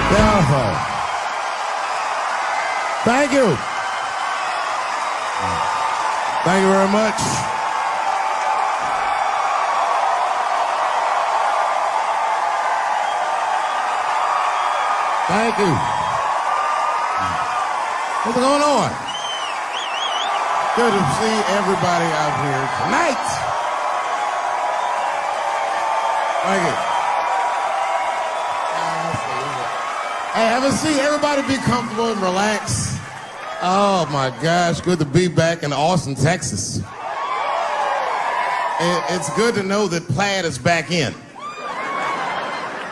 Careful. Thank you. Thank you very much. Thank you. What's going on? Good to see everybody out here tonight. Thank you. Hey, have a seat. Everybody be comfortable and relax. Oh my gosh, good to be back in Austin, Texas. It's good to know that plaid is back in.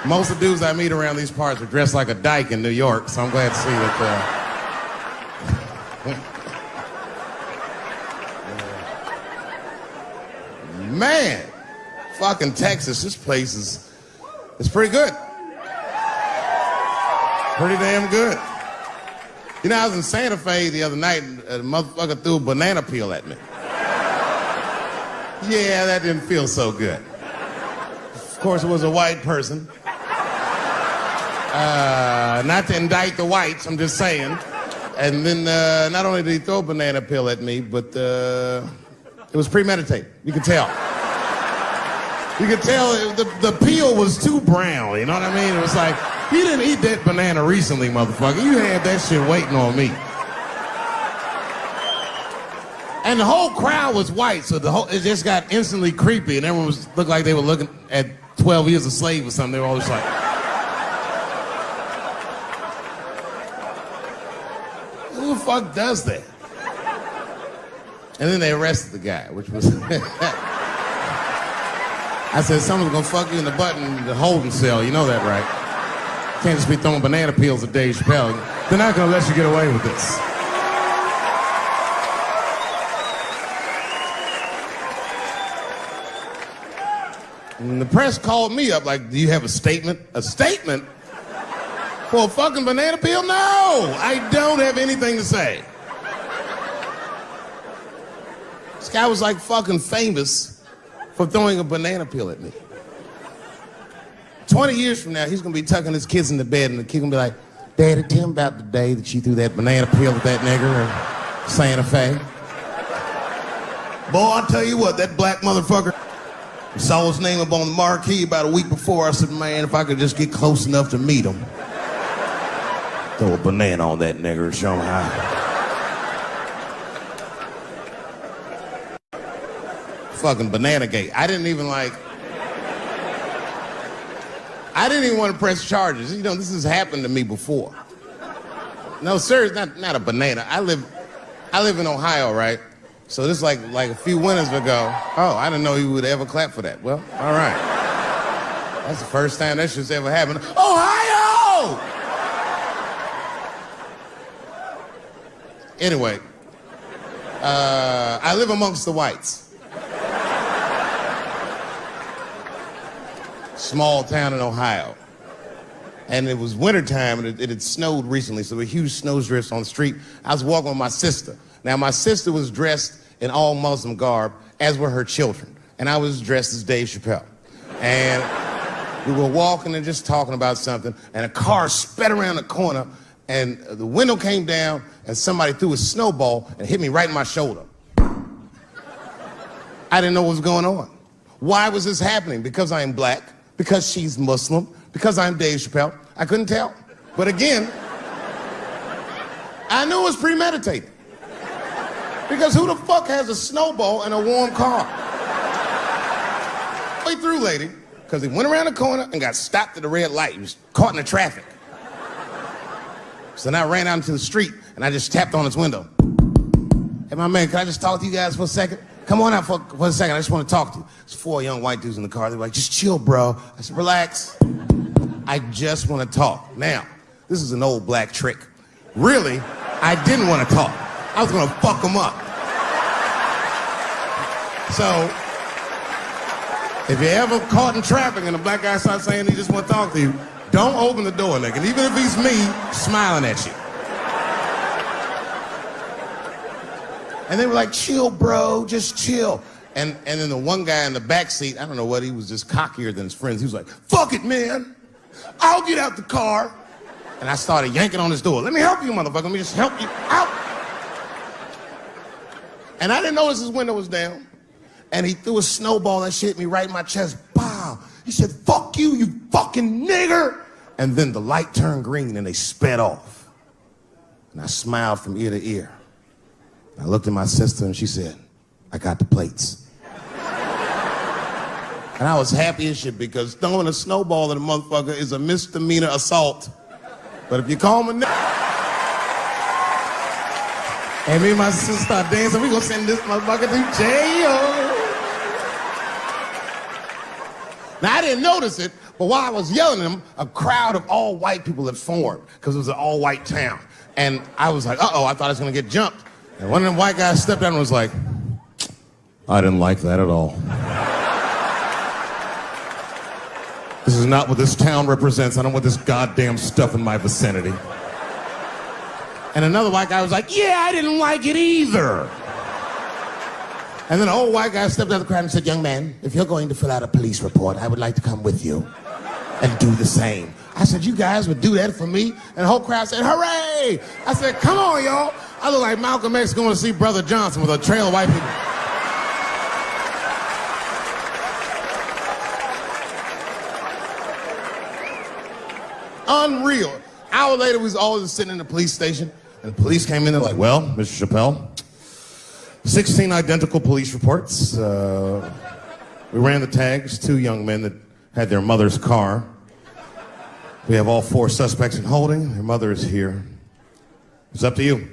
Most of the dudes I meet around these parts are dressed like a dyke in New York, so I'm glad to see that. Man, fucking Texas, this place is pretty good. Pretty damn good. You know, I was in Santa Fe the other night and a motherfucker threw a banana peel at me. Yeah, that didn't feel so good. Of course, it was a white person. Not to indict the whites, I'm just saying. And then not only did he throw a banana peel at me, but it was premeditated. You could tell. You could tell the peel was too brown, you know what I mean? It was like, you didn't eat that banana recently, motherfucker. You had that shit waiting on me. And the whole crowd was white, so it just got instantly creepy, and everyone looked like they were looking at 12 Years a Slave or something. They were all just like... Who the fuck does that? And then they arrested the guy, which was... I said, someone's gonna fuck you in the butt in the holding cell. You know that, right? Can't just be throwing banana peels at Dave Chappelle. They're not gonna let you get away with this. And the press called me up like, do you have a statement? A statement? For a fucking banana peel? No! I don't have anything to say. This guy was like fucking famous for throwing a banana peel at me. 20 years from now, he's gonna be tucking his kids in the bed and the kid gonna be like, Daddy, tell him about the day that you threw that banana peel at that nigger in Santa Fe. Boy, I'll tell you what, that black motherfucker saw his name up on the marquee about a week before. I said, man, if I could just get close enough to meet him, throw a banana on that nigger and show him how. Fucking banana gate. I didn't even want to press charges. You know, this has happened to me before. No, sir, not a banana. I live in Ohio, right? So this is like a few winters ago. Oh, I didn't know you would ever clap for that. Well, all right. That's the first time that shit's ever happened. Ohio! Anyway, I live amongst the whites. Small town in Ohio. And it was wintertime, and it had snowed recently, so there were huge snowdrifts on the street. I was walking with my sister. Now, my sister was dressed in all Muslim garb, as were her children. And I was dressed as Dave Chappelle. And we were walking and just talking about something, and a car sped around the corner, and the window came down, and somebody threw a snowball and hit me right in my shoulder. I didn't know what was going on. Why was this happening? Because I'm black, because she's Muslim, because I'm Dave Chappelle. I couldn't tell. But again, I knew it was premeditated. Because who the fuck has a snowball in a warm car? Way through, lady, because he went around the corner and got stopped at the red light. He was caught in the traffic. So then I ran out into the street and I just tapped on his window. Hey, my man, can I just talk to you guys for a second? Come on out for a second. I just want to talk to you. There's 4 young white dudes in the car. They were like, just chill, bro. I said, relax. I just want to talk. Now, this is an old black trick. Really, I didn't want to talk. I was going to fuck them up. So, if you're ever caught in traffic and a black guy starts saying he just want to talk to you, don't open the door, nigga. Even if he's me, smiling at you. And they were like, chill, bro, just chill. And then the one guy in the back seat, I don't know what, he was just cockier than his friends. He was like, fuck it, man. I'll get out the car. And I started yanking on his door. Let me help you, motherfucker. Let me just help you out. And I didn't notice his window was down. And he threw a snowball that shit hit me right in my chest. Pow! He said, fuck you, you fucking nigger! And then the light turned green and they sped off. And I smiled from ear to ear. I looked at my sister and she said, I got the plates. And I was happy as shit because throwing a snowball at a motherfucker is a misdemeanor assault. But if you call him a nigger, and me and my sister start dancing, we gonna send this motherfucker to jail. Now, I didn't notice it, but while I was yelling at him, a crowd of all white people had formed because it was an all-white town. And I was like, uh-oh, I thought I was gonna get jumped. And one of them white guys stepped down and was like, I didn't like that at all. This is not what this town represents. I don't want this goddamn stuff in my vicinity. And another white guy was like, yeah, I didn't like it either. And then an old white guy stepped out of the crowd and said, young man, if you're going to fill out a police report, I would like to come with you and do the same. I said, you guys would do that for me? And the whole crowd said, hooray! I said, come on, y'all. I look like Malcolm X going to see Brother Johnson with a trail of white people. Unreal. An hour later, we was all just sitting in the police station, and the police came in and like, well, Mr. Chappelle, 16 identical police reports. We ran the tags, 2 young men that had their mother's car. We have all 4 suspects in holding. Their mother is here. It's up to you.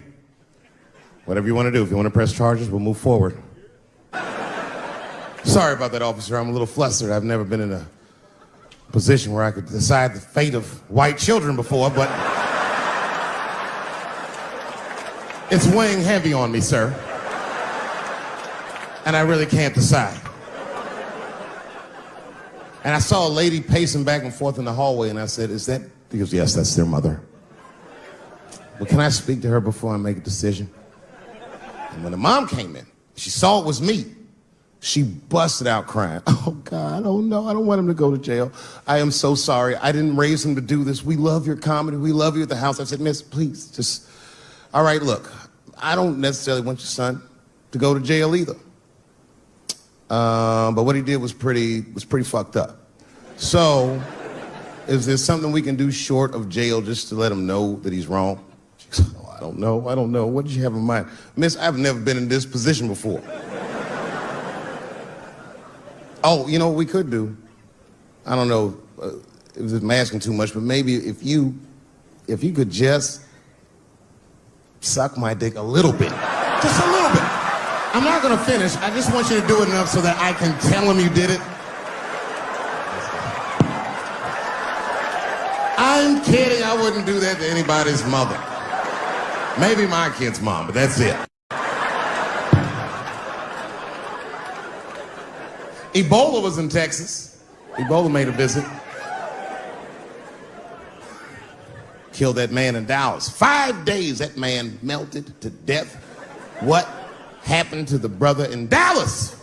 Whatever you want to do. If you want to press charges, we'll move forward. Sorry about that, officer. I'm a little flustered. I've never been in a position where I could decide the fate of white children before, but it's weighing heavy on me, sir. And I really can't decide. And I saw a lady pacing back and forth in the hallway, and I said, is that? He goes, yes, that's their mother. Well, can I speak to her before I make a decision? And when the mom came in, she saw it was me. She busted out crying. Oh, God, I don't know. I don't want him to go to jail. I am so sorry. I didn't raise him to do this. We love your comedy. We love you at the house. I said, miss, please, just, all right, look, I don't necessarily want your son to go to jail either. But what he did was pretty fucked up. So, is there something we can do short of jail just to let him know that he's wrong? She goes, oh, I don't know. What did you have in mind? Miss, I've never been in this position before. Oh, you know what we could do? I don't know if I'm asking too much, but maybe if you could just suck my dick a little bit. Just a little bit. I'm not gonna finish. I just want you to do it enough so that I can tell him you did it. I'm kidding. I wouldn't do that to anybody's mother. Maybe my kid's mom, but that's it. Ebola was in Texas. Ebola made a visit. Killed that man in Dallas. 5 days that man melted to death. What happened to the brother in Dallas?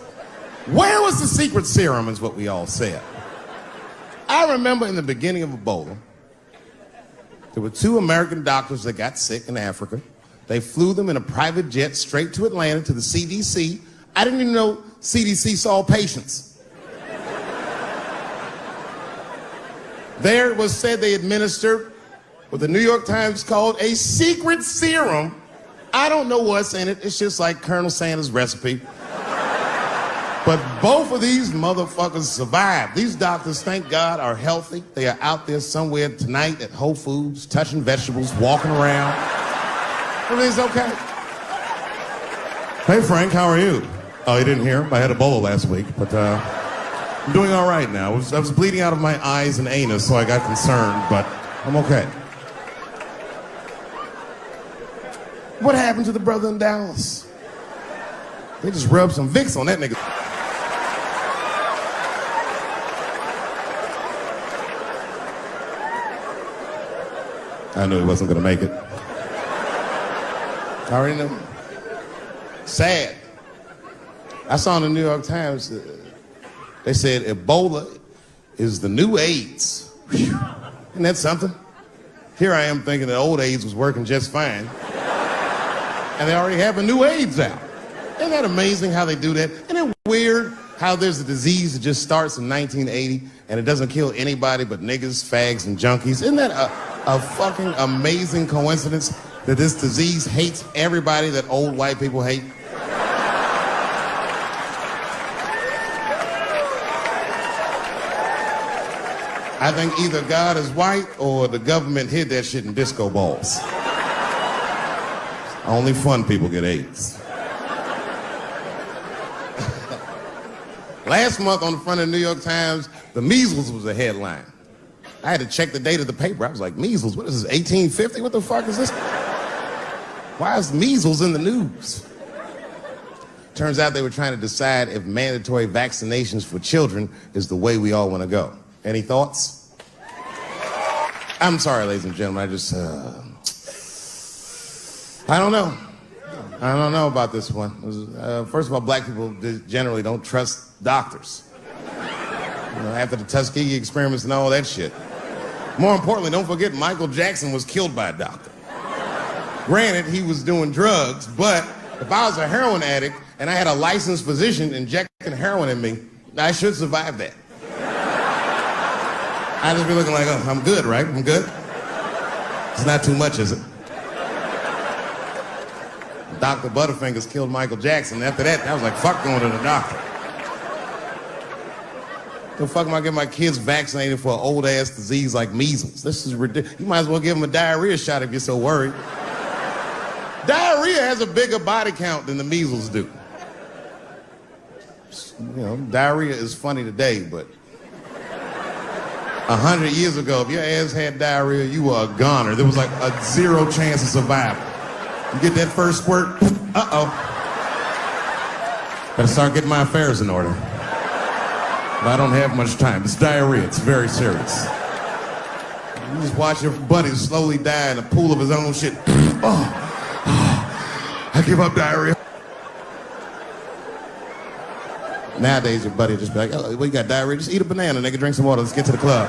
Where was the secret serum is what we all said. I remember in the beginning of Ebola, there were 2 American doctors that got sick in Africa. They flew them in a private jet straight to Atlanta to the CDC. I didn't even know CDC saw patients. There it was said they administered what the New York Times called a secret serum. I don't know what's in it. It's just like Colonel Sanders' recipe. But both of these motherfuckers survived. These doctors, thank God, are healthy. They are out there somewhere tonight at Whole Foods, touching vegetables, walking around. Everything's okay. Hey, Frank, how are you? Oh, you didn't hear? I had Ebola last week, but I'm doing all right now. I was bleeding out of my eyes and anus, so I got concerned, but I'm okay. What happened to the brother in Dallas? They just rubbed some Vicks on that nigga. I knew he wasn't gonna make it. I already knew. Sad. I saw in the New York Times, they said Ebola is the new AIDS. Whew. Isn't that something? Here I am thinking that old AIDS was working just fine. And they already have a new AIDS out. Isn't that amazing how they do that? Isn't it weird how there's a disease that just starts in 1980 and it doesn't kill anybody but niggas, fags, and junkies? Isn't that a fucking amazing coincidence that this disease hates everybody that old white people hate? I think either God is white or the government hid that shit in disco balls. Only fun people get AIDS. Last month on the front of the New York Times, the measles was a headline. I had to check the date of the paper. I was like, measles, what is this, 1850? What the fuck is this? Why is measles in the news? Turns out they were trying to decide if mandatory vaccinations for children is the way we all want to go. Any thoughts? I'm sorry, ladies and gentlemen, I don't know. I don't know about this one. First of all, black people generally don't trust doctors. After the Tuskegee experiments and all that shit. More importantly, don't forget Michael Jackson was killed by a doctor. Granted, he was doing drugs, but if I was a heroin addict and I had a licensed physician injecting heroin in me, I should survive that. I'd just be looking like, oh, I'm good, right? I'm good? It's not too much, is it? Dr. Butterfingers killed Michael Jackson. After that, I was like, fuck going to the doctor. The fuck am I getting my kids vaccinated for an old-ass disease like measles? This is ridiculous. You might as well give them a diarrhea shot if you're so worried. Diarrhea has a bigger body count than the measles do. Diarrhea is funny today, but 100 years ago, if your ass had diarrhea, you were a goner. There was like a 0 chance of survival. You get that first squirt, uh-oh. Better start getting my affairs in order. But I don't have much time. It's diarrhea. It's very serious. You just watch your buddy slowly die in a pool of his own shit. I give up diarrhea. Nowadays, your buddy just be like, oh, well, you got diarrhea? Just eat a banana, nigga, drink some water, let's get to the club.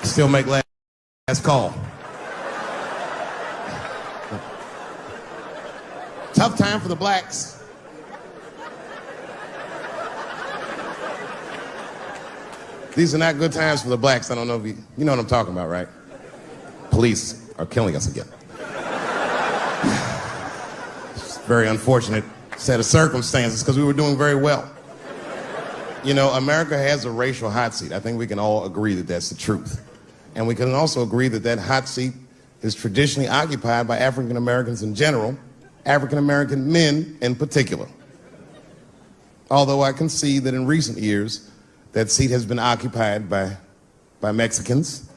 Still make last call. Tough time for the blacks. These are not good times for the blacks. I don't know if you know what I'm talking about, right? Police are killing us again. It's a very unfortunate set of circumstances because we were doing very well. America has a racial hot seat. I think we can all agree that that's the truth. And we can also agree that that hot seat is traditionally occupied by African Americans in general, African American men in particular. Although I can see that in recent years, that seat has been occupied by Mexicans,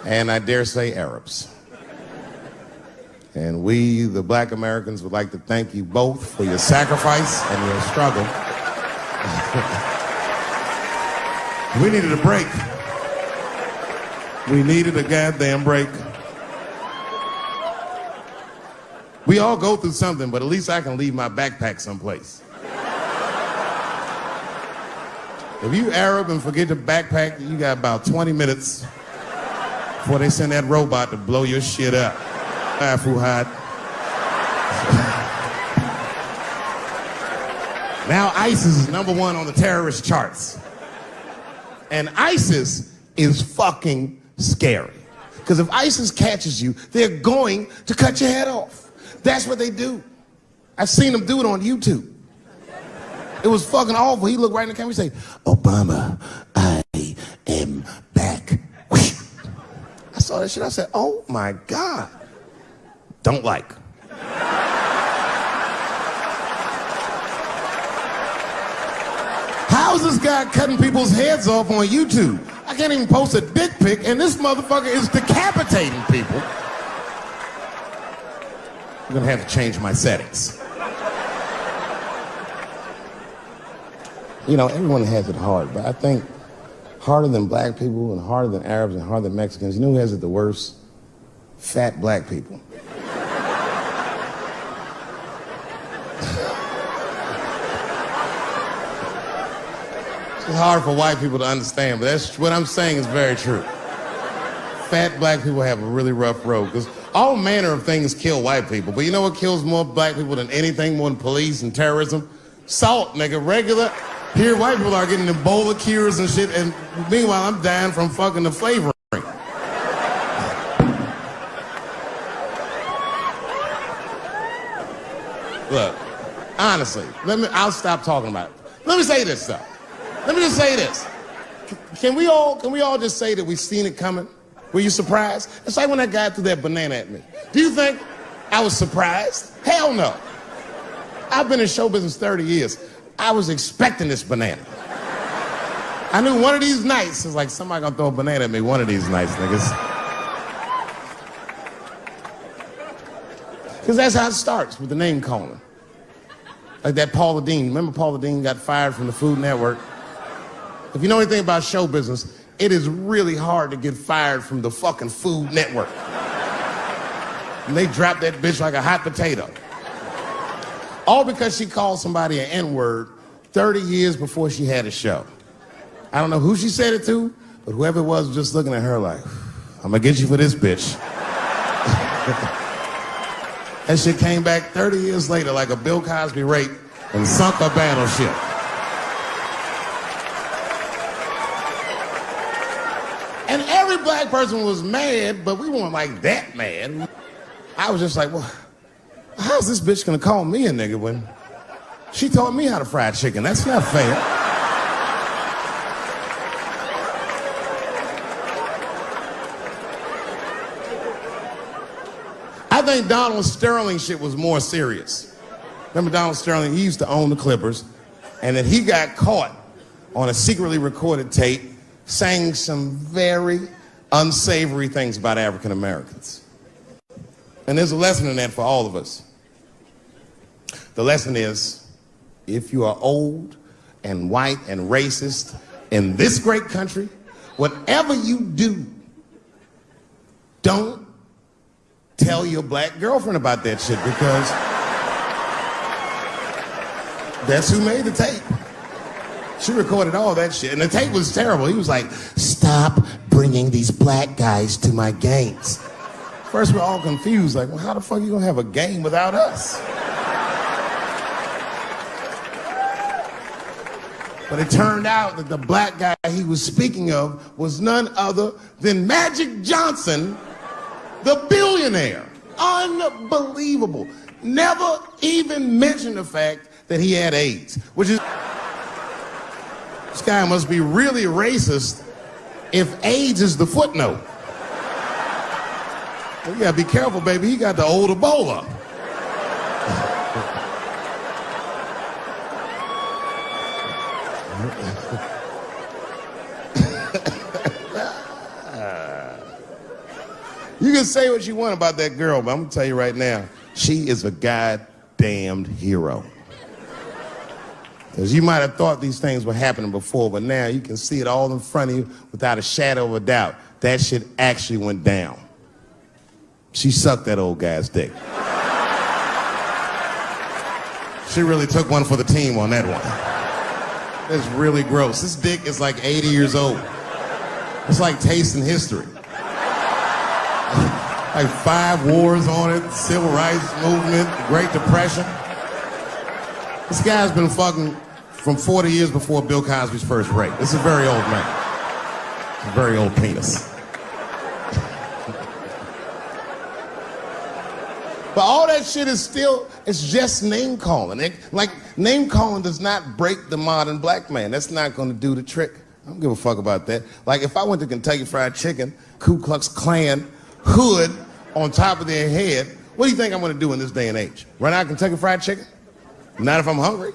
and I dare say Arabs. And we, the black Americans, would like to thank you both for your sacrifice and your struggle. We needed a break. We needed a goddamn break. We all go through something, but at least I can leave my backpack someplace. If you Arab and forget your backpack, you got about 20 minutes before they send that robot to blow your shit up. Fuhad. Now ISIS is #1 on the terrorist charts. And ISIS is fucking scary. Because if ISIS catches you, they're going to cut your head off. That's what they do. I've seen them do it on YouTube. It was fucking awful. He looked right in the camera and say, Obama, I am back. I saw that shit. I said, oh my God. Don't like. How's this guy cutting people's heads off on YouTube? I can't even post a dick pic, and this motherfucker is decapitating people. I'm gonna have to change my settings. Everyone has it hard, but I think harder than black people and harder than Arabs and harder than Mexicans, you know who has it the worst? Fat black people. It's hard for white people to understand, but that's what I'm saying is very true. fat black people have a really rough road because all manner of things kill white people. But you know what kills more black people than anything, more than police and terrorism? Salt, nigga, regular. Here, white people are getting Ebola cures and shit, and meanwhile, I'm dying from fucking the flavoring. Look, honestly, I'll stop talking about it. Let me say this, though. Let me just say this. Can we all just say that we've seen it coming? Were you surprised? It's like when that guy threw that banana at me. Do you think I was surprised? Hell no. I've been in show business 30 years. I was expecting this banana. I knew one of these nights, it's like somebody gonna throw a banana at me one of these nights, niggas. Because that's how it starts, with the name calling. Like that Paula Deen. Remember Paula Deen got fired from the Food Network? If you know anything about show business, it is really hard to get fired from the fucking Food Network. And they dropped that bitch like a hot potato. All because she called somebody an N-word 30 years before she had a show. I don't know who she said it to, but whoever it was just looking at her like, I'm gonna get you for this bitch. That shit came back 30 years later like a Bill Cosby rape and sunk a battleship. And every black person was mad, but we weren't like that mad. I was just like, well, how's this bitch gonna call me a nigga when she taught me how to fry chicken? That's not fair. I think Donald Sterling shit was more serious. Remember Donald Sterling? He used to own the Clippers, and then he got caught on a secretly recorded tape saying some very unsavory things about African Americans. And there's a lesson in that for all of us. The lesson is, if you are old and white and racist in this great country, whatever you do, don't tell your black girlfriend about that shit, because that's who made the tape. She recorded all that shit, and the tape was terrible. He was like, stop bringing these black guys to my games. First, we're all confused, like, well, how the fuck are you gonna have a game without us? But it turned out that the black guy he was speaking of was none other than Magic Johnson, the billionaire. Unbelievable. Never even mentioned the fact that he had AIDS, which is, this guy must be really racist if AIDS is the footnote. Well, you gotta be careful, baby. He got the old Ebola. You can say what you want about that girl, but I'm gonna tell you right now, she is a goddamned hero. Because you might have thought these things were happening before, but now you can see it all in front of you without a shadow of a doubt. That shit actually went down. She sucked that old guy's dick. She really took one for the team on that one. That's really gross. This dick is like 80 years old. It's like tasting history. Like 5 wars on it, Civil Rights Movement, Great Depression. This guy's been fucking from 40 years before Bill Cosby's first rape. This is a very old man. It's a very old penis. But all that shit is still, it's just name calling. Like, name calling does not break the modern black man. That's not gonna do the trick. I don't give a fuck about that. Like, if I went to Kentucky Fried Chicken, Ku Klux Klan, hood on top of their head, what do you think I'm gonna do in this day and age? Run out of Kentucky Fried Chicken? Not if I'm hungry.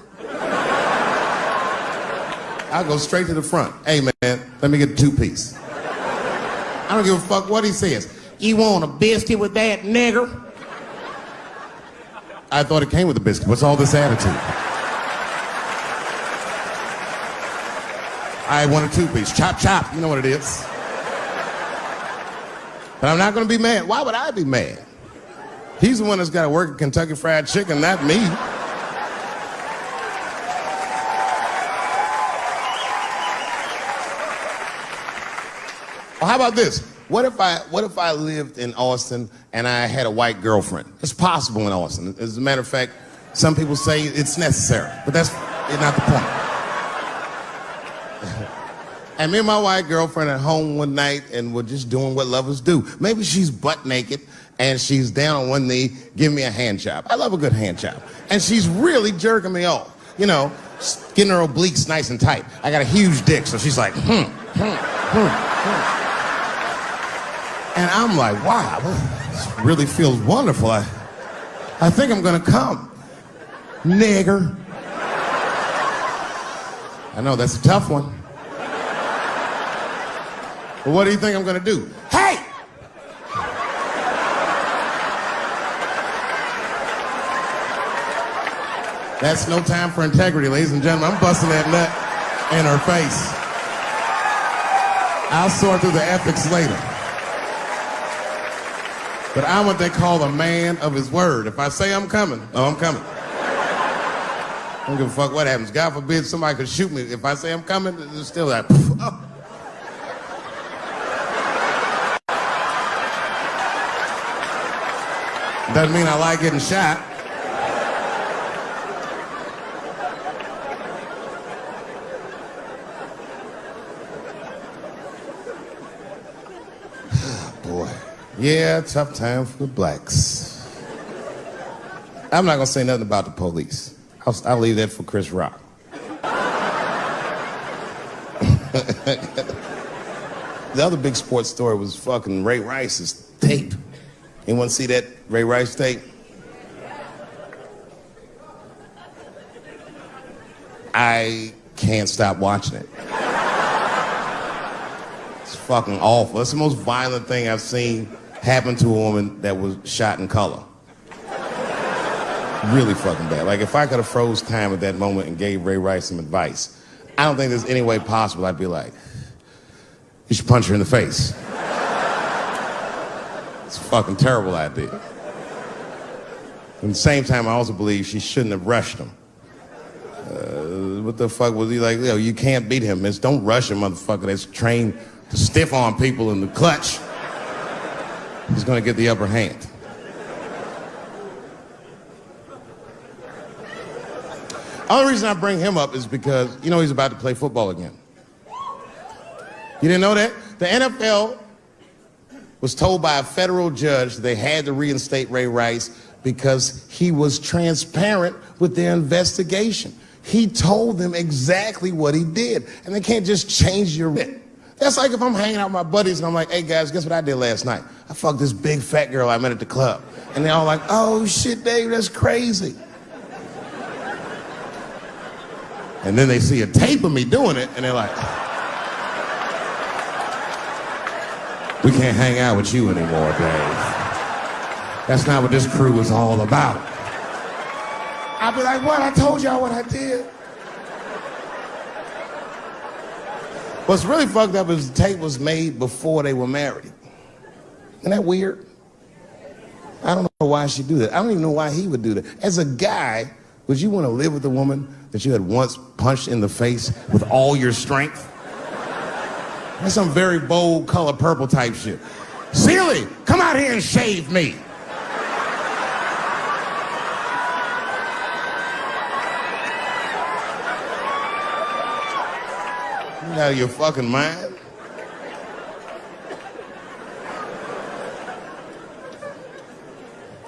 I'll go straight to the front. Hey man, let me get a 2-piece. I don't give a fuck what he says. You want a biscuit with that, nigger? I thought it came with a biscuit. What's all this attitude? I want a 2-piece. Chop, chop. You know what it is. But I'm not going to be mad. Why would I be mad? He's the one that's got to work at Kentucky Fried Chicken, not me. Well, how about this? What if I lived in Austin and I had a white girlfriend? It's possible in Austin. As a matter of fact, some people say it's necessary, but that's not the point. And me and my white girlfriend at home one night, and we're just doing what lovers do. Maybe she's butt naked and she's down on one knee, giving me a hand job. I love a good hand job. And she's really jerking me off. You know, getting her obliques nice and tight. I got a huge dick, so she's like, And I'm like, wow, this really feels wonderful. I think I'm gonna come. Nigger. I know, that's a tough one. But what do you think I'm gonna do? Hey! That's no time for integrity, ladies and gentlemen. I'm busting that nut in her face. I'll sort through the ethics later. But I'm what they call a man of his word. If I say I'm coming, oh, I'm coming. I don't give a fuck what happens. God forbid somebody could shoot me. If I say I'm coming, it's still that. Oh. Doesn't mean I like getting shot. Boy. Yeah, tough time for the blacks. I'm not gonna say nothing about the police. I'll leave that for Chris Rock. The other big sports story was fucking Ray Rice's tape. Anyone see that Ray Rice tape? I can't stop watching it. It's fucking awful. It's the most violent thing I've seen happen to a woman that was shot in color. Really fucking bad. Like, if I could have froze time at that moment and gave Ray Rice some advice, I don't think there's any way possible I'd be like, you should punch her in the face. It's a fucking terrible idea. At the same time, I also believe she shouldn't have rushed him. What the fuck was he like? Yo, you can't beat him, miss. Don't rush a motherfucker that's trained to stiff arm people in the clutch. He's gonna get the upper hand. The only reason I bring him up is because, you know, he's about to play football again. You didn't know that? The NFL was told by a federal judge that they had to reinstate Ray Rice because he was transparent with their investigation. He told them exactly what he did, and they can't just change your writ. That's like if I'm hanging out with my buddies and I'm like, hey guys, guess what I did last night? I fucked this big fat girl I met at the club. And they're all like, oh shit, Dave, that's crazy. And then they see a tape of me doing it, and they're like, we can't hang out with you anymore, Dave. That's not what this crew is all about. I'd be like, what? I told y'all what I did. What's really fucked up is the tape was made before they were married. Isn't that weird? I don't know why she'd do that. I don't even know why he would do that. As a guy, would you want to live with a woman that you had once punched in the face with all your strength? That's some very bold color purple type shit. Sealy, come out here and shave me. You out of your fucking mind?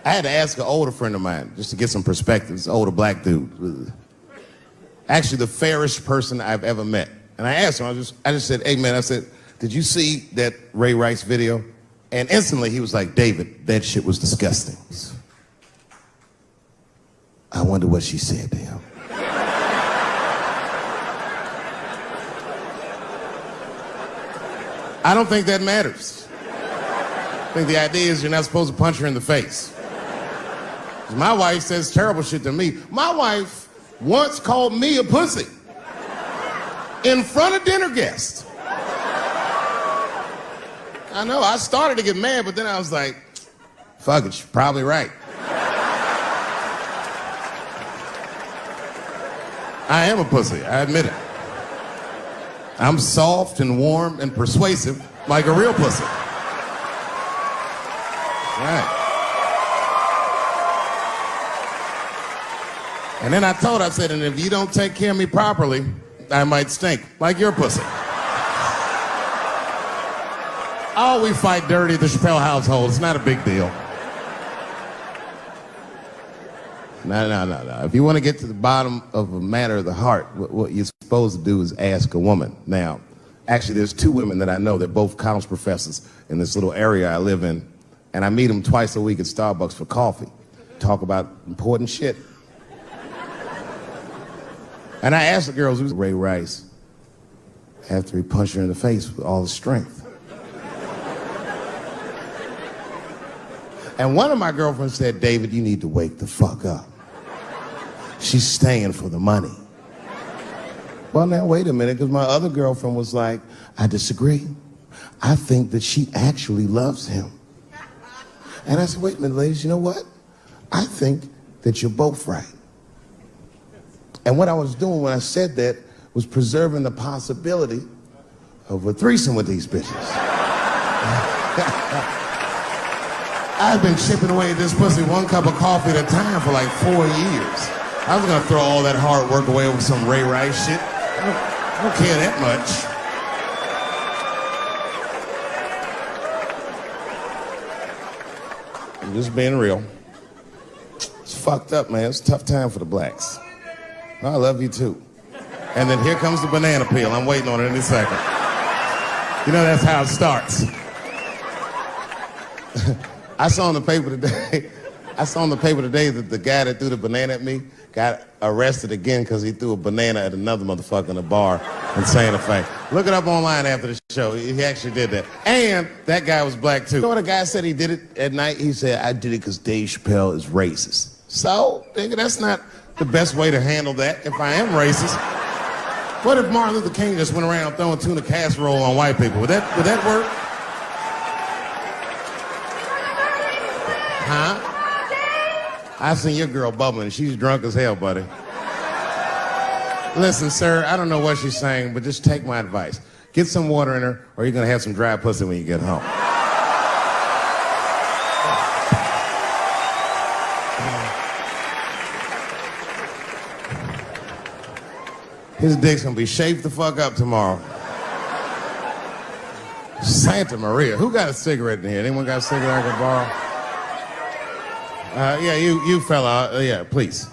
I had to ask an older friend of mine just to get some perspective. This older black dude. Actually, the fairest person I've ever met. And I asked him, I just said, hey man, I said, did you see that Ray Rice video? And instantly he was like, David, that shit was disgusting. I wonder what she said to him. I don't think that matters. I think the idea is you're not supposed to punch her in the face. My wife says terrible shit to me. My wife once called me a pussy in front of dinner guests. I know, I started to get mad, but then I was like, fuck it, she's probably right. I am a pussy, I admit it. I'm soft and warm and persuasive like a real pussy. Right. And then I told her, I said, and if you don't take care of me properly, I might stink, like your pussy. Oh, we fight dirty at the Chappelle household. It's not a big deal. No. If you want to get to the bottom of a matter of the heart, what you're supposed to do is ask a woman. Now, actually, there's two women that I know. They're both college professors in this little area I live in. And I meet them twice a week at Starbucks for coffee. Talk about important shit. And I asked the girls, who's Ray Rice? After he punched her in the face with all his strength. And one of my girlfriends said, David, you need to wake the fuck up. She's staying for the money. Well, now, wait a minute, because my other girlfriend was like, I disagree. I think that she actually loves him. And I said, wait a minute, ladies, you know what? I think that you're both right. And what I was doing when I said that was preserving the possibility of a threesome with these bitches. I've been chipping away at this pussy one cup of coffee at a time for like 4 years. I was gonna throw all that hard work away with some Ray Rice shit. I don't care that much. I'm just being real. It's fucked up, man. It's a tough time for the blacks. I love you too. And then here comes the banana peel. I'm waiting on it any second. You know, that's how it starts. I saw in the paper today that the guy that threw the banana at me got arrested again because he threw a banana at another motherfucker in a bar in Santa Fe. Look it up online after the show. He actually did that. And that guy was black too. You know what a guy said he did it at night? He said, I did it because Dave Chappelle is racist. So, nigga, that's not the best way to handle that if I am racist. What if Martin Luther King just went around throwing tuna casserole on white people? Would that work? Huh? I seen your girl bubbling. She's drunk as hell, buddy. Listen, sir, I don't know what she's saying, but just take my advice. Get some water in her, or you're gonna have some dry pussy when you get home. His dick's gonna be shaped the fuck up tomorrow. Santa Maria. Who got a cigarette in here? Anyone got a cigarette I can borrow? Yeah, you fella. Yeah, please.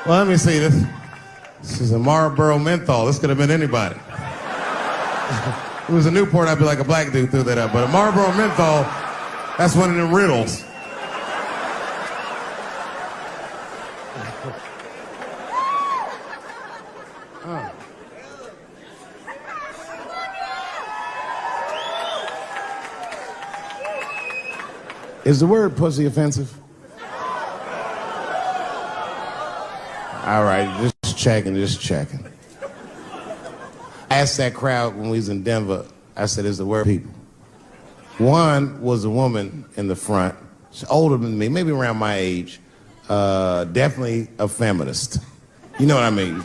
Well, let me see this. This is a Marlboro menthol. This could have been anybody. If it was a Newport, I'd be like a black dude threw that up. But a Marlboro menthol, that's one of them riddles. Is the word pussy offensive? All right, just checking. I asked that crowd when we was in Denver, I said, is the word people? One was a woman in the front. She's older than me, maybe around my age. Definitely a feminist. You know what I mean?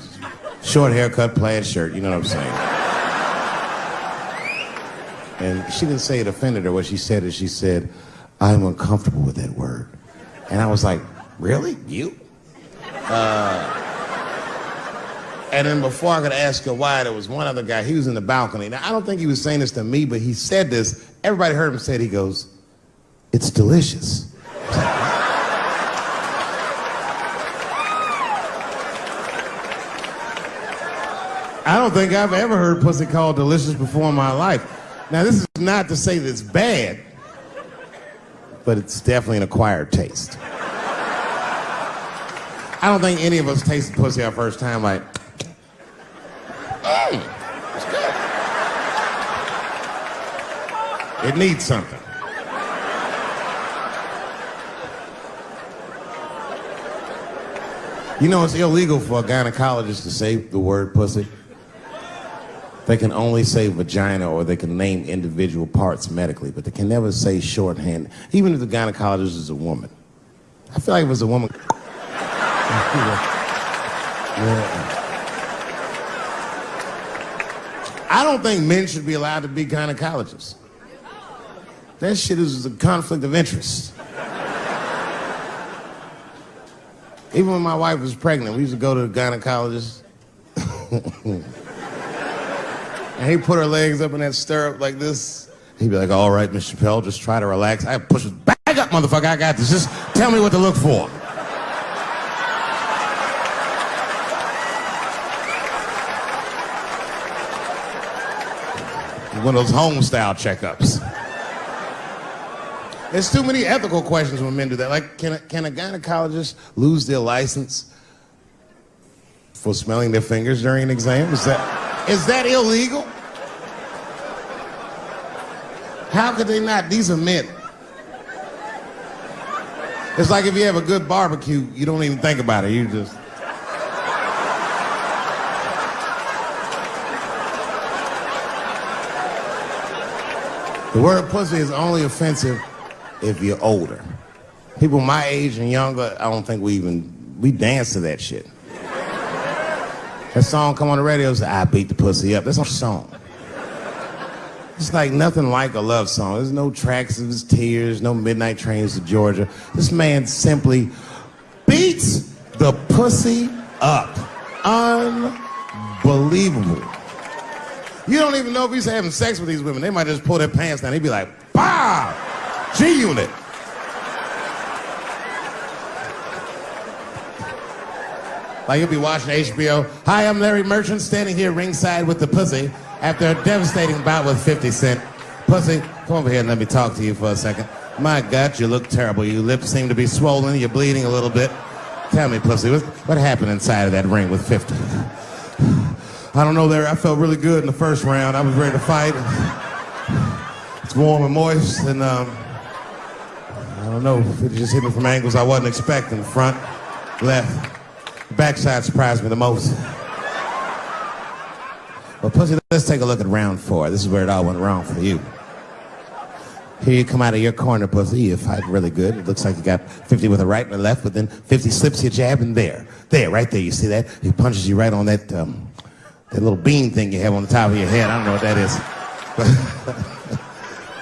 Short haircut, plaid shirt, you know what I'm saying? And she didn't say it offended her. What she said is she said, I'm uncomfortable with that word. And I was like, really? You? And then before I could ask her why, there was one other guy. He was in the balcony. Now, I don't think he was saying this to me, but he said this. Everybody heard him say it. He goes, it's delicious. I don't think I've ever heard pussy called delicious before in my life. Now, this is not to say that it's bad, but it's definitely an acquired taste. I don't think any of us tasted pussy our first time like, it's good. It needs something. You know, it's illegal for a gynecologist to say the word pussy. They can only say vagina, or they can name individual parts medically, but they can never say shorthand, even if the gynecologist is a woman. I feel like if it was a woman... I don't think men should be allowed to be gynecologists. That shit is a conflict of interest. Even when my wife was pregnant, we used to go to the gynecologist. And he put her legs up in that stirrup like this. He'd be like, all right, Miss Chappelle, just try to relax. I push it back up, motherfucker, I got this. Just tell me what to look for. One of those home-style checkups. There's too many ethical questions when men do that. Like, can a gynecologist lose their license for smelling their fingers during an exam? Is that illegal? How could they not? These are men. It's like if you have a good barbecue, you don't even think about it. You just... The word pussy is only offensive if you're older. People my age and younger, I don't think we dance to that shit. That song come on the radio, say, I beat the pussy up. That's not a song. It's like nothing like a love song. There's no tracks of his tears, no midnight trains to Georgia. This man simply beats the pussy up. Unbelievable. You don't even know if he's having sex with these women. They might just pull their pants down. He'd be like, "Pow! G-Unit." Like you'll be watching HBO. Hi, I'm Larry Merchant, standing here ringside with the pussy after a devastating bout with 50 Cent. Pussy, come over here and let me talk to you for a second. My God, you look terrible. Your lips seem to be swollen. You're bleeding a little bit. Tell me, pussy, what happened inside of that ring with 50? I don't know, Larry. I felt really good in the first round. I was ready to fight. It's warm and moist, and I don't know. It just hit me from angles I wasn't expecting. Front, left, backside surprised me the most. Well, pussy, let's take a look at round 4. This is where it all went wrong for you. Here you come out of your corner, pussy. You're fighting really good. It looks like you got 50 with a right and a left, but then 50 slips your jab, and there, right there. You see that? He punches you right on that little bean thing you have on the top of your head. I don't know what that is.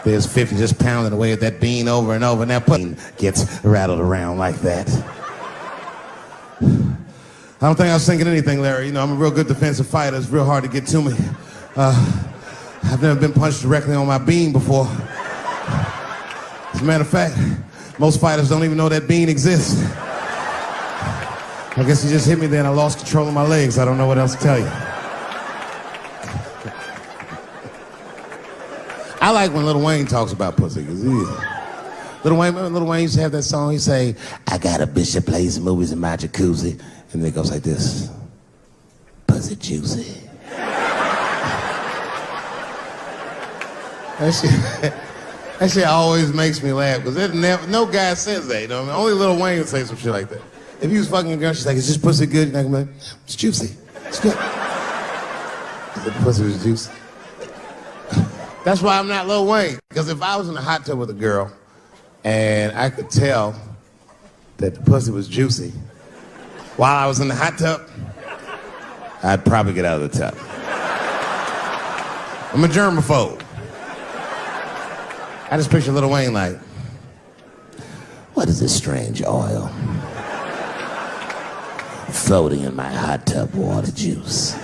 There's 50 just pounding away at that bean over and over, and that pussy gets rattled around like that. I don't think I was thinking anything, Larry. You know, I'm a real good defensive fighter. It's real hard to get to me. I've never been punched directly on my bean before. As a matter of fact, most fighters don't even know that bean exists. I guess he just hit me there and I lost control of my legs. I don't know what else to tell you. I like when Lil Wayne talks about pussy. Lil Wayne used to have that song. He'd say, I got a bitch that plays the movies in my jacuzzi. And then it goes like this. Pussy juicy. That shit always makes me laugh, because no guy says that, you know what I mean? Only Lil Wayne would say some shit like that. If he was fucking a girl, she's like, is this pussy good? You're not gonna be like, it's juicy. It's good. The pussy was juicy. That's why I'm not Lil Wayne, because if I was in a hot tub with a girl and I could tell that the pussy was juicy while I was in the hot tub, I'd probably get out of the tub. I'm a germaphobe. I just picture Lil Wayne like, what is this strange oil floating in my hot tub water juice?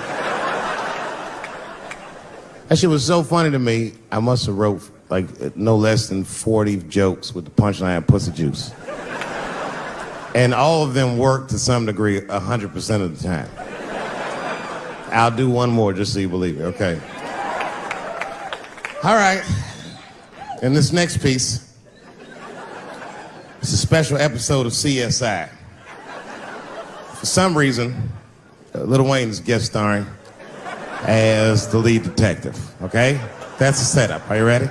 That shit was so funny to me, I must have wrote like no less than 40 jokes with the punchline pussy juice. And all of them work to some degree 100% of the time. I'll do one more just so you believe me, okay? All right. And this next piece, it's a special episode of CSI. For some reason, Lil Wayne is guest starring as the lead detective, okay? That's the setup. Are you ready?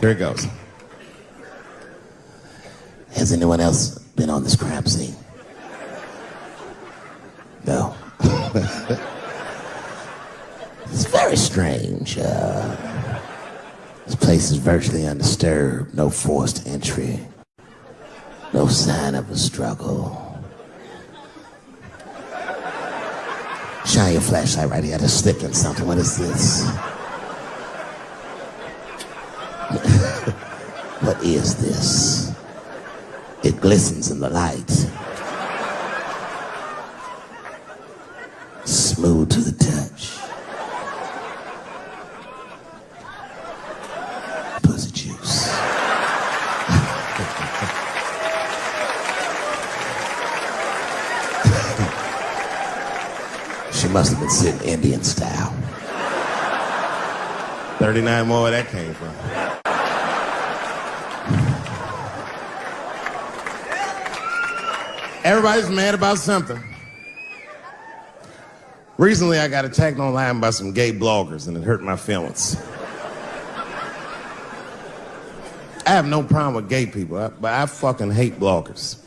Here it goes. Has anyone else been on this crime scene? No. It's very strange. This place is virtually undisturbed. No forced entry. No sign of a struggle. Shine your flashlight right here. I just slipped in something. What is this? What is this? It glistens in the light. Smooth to the touch. Pussy juice. She must have been sitting Indian style. 39 more where that came from. Everybody's mad about something. Recently, I got attacked online by some gay bloggers, and it hurt my feelings. I have no problem with gay people, but I fucking hate bloggers.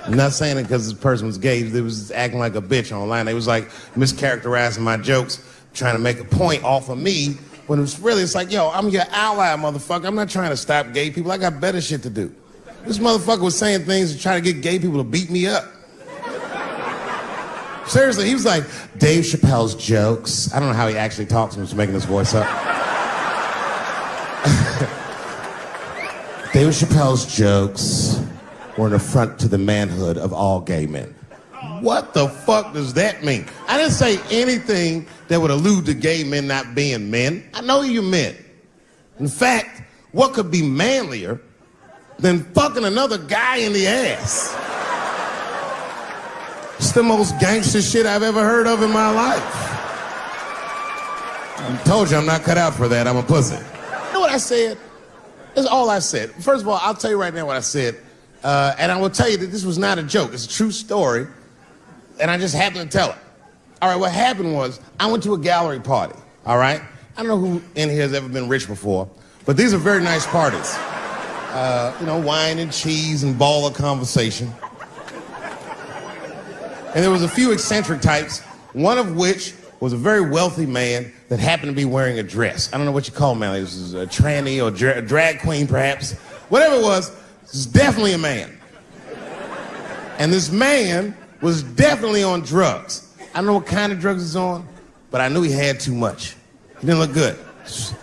I'm not saying it because this person was gay. They was acting like a bitch online. They was like mischaracterizing my jokes, trying to make a point off of me, when it was really, it's like, yo, I'm your ally, motherfucker. I'm not trying to stop gay people. I got better shit to do. This motherfucker was saying things to try to get gay people to beat me up. Seriously, he was like, Dave Chappelle's jokes. I don't know how he actually talks when he's making his voice up. Dave Chappelle's jokes were an affront to the manhood of all gay men. What the fuck does that mean? I didn't say anything that would allude to gay men not being men. I know you men. In fact, what could be manlier than fucking another guy in the ass? It's the most gangster shit I've ever heard of in my life. I told you I'm not cut out for that. I'm a pussy. You know what I said? That's all I said. First of all, I'll tell you right now what I said. And I will tell you that this was not a joke. It's a true story. And I just happened to tell it. All right, what happened was I went to a gallery party, all right? I don't know who in here has ever been rich before, but these are very nice parties. You know, wine and cheese and baller conversation. And there was a few eccentric types, one of which was a very wealthy man that happened to be wearing a dress. I don't know what you call him, man. This is a tranny or a drag queen, perhaps. Whatever it was definitely a man. And this man was definitely on drugs. I don't know what kind of drugs he's on, but I knew he had too much. He didn't look good. It's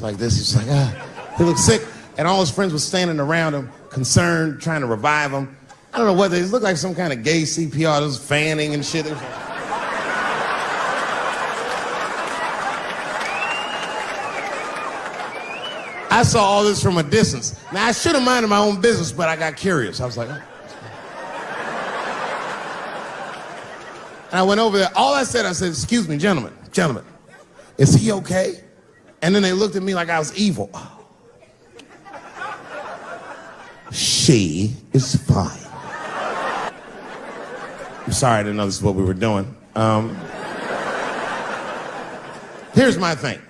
like this, he's like, he looked sick. And all his friends were standing around him, concerned, trying to revive him. I don't know whether it looked like some kind of gay CPR. There was fanning and shit. I saw all this from a distance. Now, I should have minded my own business, but I got curious. I was like, oh. And I went over there. All I said, excuse me, gentlemen, is he okay? And then they looked at me like I was evil. She is fine. I'm sorry, I didn't know this is what we were doing. Here's my thing.